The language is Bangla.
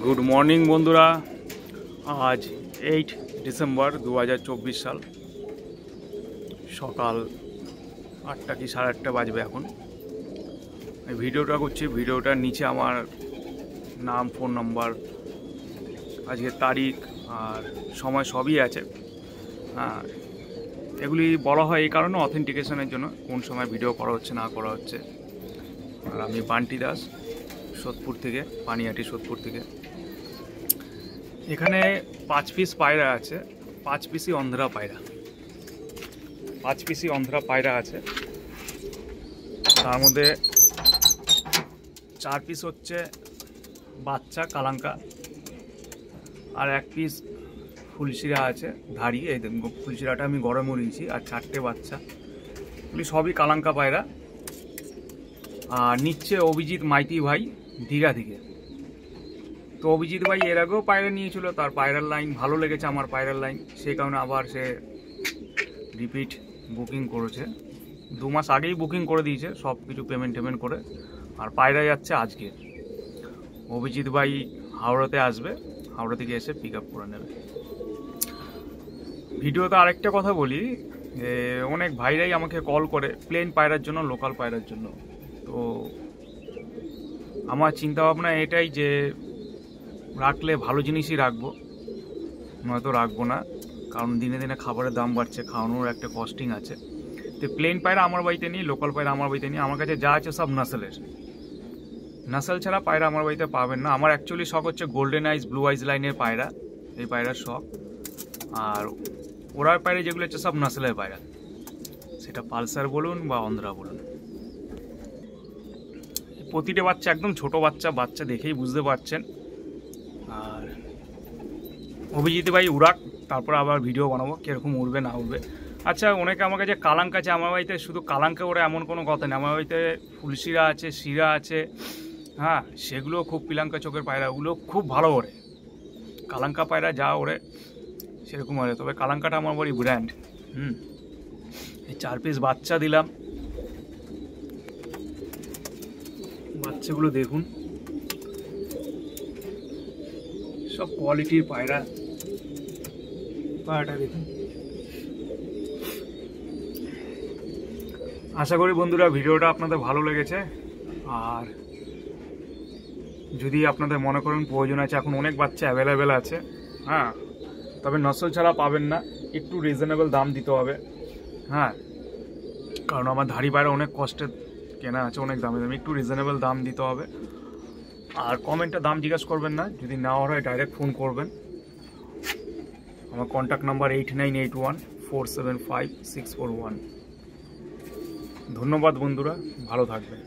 গুড মর্নিং বন্ধুরা, আজ 8 ডিসেম্বর 2024 সাল, সকাল 8টা কি 8:30 বাজবে। এখন এই ভিডিওটা করছি। ভিডিওটার নিচে আমার নাম, ফোন নাম্বার, আজকের তারিখ আর সময় সবই আছে। এগুলি বলা হয় এই কারণে অথেন্টিকেশনের জন্য, কোন সময় ভিডিও করা হচ্ছে না করা হচ্ছে। আর আমি বান্টি দাস, সোদপুর থেকে, পানিহাটি সোদপুর থেকে। এখানে 5 পিস পায়রা আছে, 5 পিসই অন্ধ্রা পায়রা, 5 পিসই অন্ধ্রা পায়রা আছে। তার মধ্যে 4 পিস হচ্ছে বাচ্চা কালাঙ্কা, আর 1 পিস ফুলশিরা আছে ধাড়ি। এই ফুলশিরাটা আমি গরমে নিয়েছি, আর 4টে বাচ্চা, এগুলি সবই কালাঙ্কা পায়রা। আর নিচ্ছে অভিজিৎ মাইতি ভাই দীঘা থেকে। তো অভিজিৎ ভাই এর আগেও পায়রা নিয়েছিল, তার পায়রার লাইন ভালো লেগেছে আমার পায়রার লাইন, সেই কারণে আবার সে রিপিট বুকিং করেছে। 2 মাস আগেই বুকিং করে দিয়েছে, সব কিছু পেমেন্ট করে। আর পায়রা যাচ্ছে আজকে। অভিজিৎ ভাই হাওড়াতে আসবে, হাওড়া থেকে এসে পিক আপ করে নেবে। ভিডিওতে আরেকটা কথা বলি, যে অনেক ভাইরাই আমাকে কল করে প্লেন পায়রার জন্য, লোকাল পায়রার জন্য। তো আমার চিন্তাভাবনা এটাই যে রাখলে ভালো জিনিসই রাখবো, নয়তো রাখবো না। কারণ দিনে দিনে খাবারের দাম বাড়ছে, খাওয়ানোর একটা কস্টিং আছে। তো প্লেন পায়রা আমার বাড়িতে নেই, লোকাল পায়রা আমার বাড়িতে নেই। আমার কাছে যা আছে সব নাসেলের। নাসেল ছাড়া পায়রা আমার বাড়িতে পাবেন না। আমার অ্যাকচুয়ালি শখ হচ্ছে গোল্ডেন আইস, ব্লু আইস লাইনের পায়রা, এই পায়রার শখ। আর ওরার পায়রা যেগুলো হচ্ছে সব নাসেলের পায়রা, সেটা পালসার বলুন বা অন্ধ্রা বলুন। প্রতিটা বাচ্চা একদম ছোট বাচ্চা দেখেই বুঝতে পারছেন। আর অভিজিৎ ভাই উড়াক, তারপর আবার ভিডিও বানাবো কীরকম উড়বে না উড়বে। আচ্ছা, অনেকে আমার কাছে কালাঙ্কা আছে। আমার বাড়িতে শুধু কালাঙ্কা ওড়ে এমন কোনো কথা নেই। আমার বাড়িতে ফুলশিরা আছে, শিরা আছে, হ্যাঁ, সেগুলো খুব পিলাঙ্কা চোখের পায়রা, ওগুলো খুব ভালো ওড়ে। কালাঙ্কা পায়রা যা ওড়ে সেরকম ওড়ে, তবে কালাঙ্কাটা আমার বাড়ি ব্র্যান্ড। এই 4 পিস বাচ্চা দিলাম। বাচ্চাগুলো দেখুন, সব কোয়ালিটির পায়রা। পায়রাটা দেখুন। আশা করি বন্ধুরা ভিডিওটা আপনাদের ভালো লেগেছে। আর যদি আপনাদের মনে করেন প্রয়োজন আছে, এখন অনেক বাচ্চা অ্যাভেলেবেল আছে, হ্যাঁ, তবে নসল ছাড়া পাবেন না, একটু রিজনেবল দাম দিতে হবে। হ্যাঁ, কারণ আমার ধাড়ি পায়রা অনেক কষ্টে কেনা আছে, অনেক দামে একটু রিজনেবল দাম দিতে হবে। আর কমেন্টে দাম জিজ্ঞাসা করবেন না, যদি না হয় ডাইরেক্ট ফোন করবেন। আমার কন্ট্যাক্ট নাম্বার 8981475641। ধন্যবাদ বন্ধুরা, ভালো থাকবেন।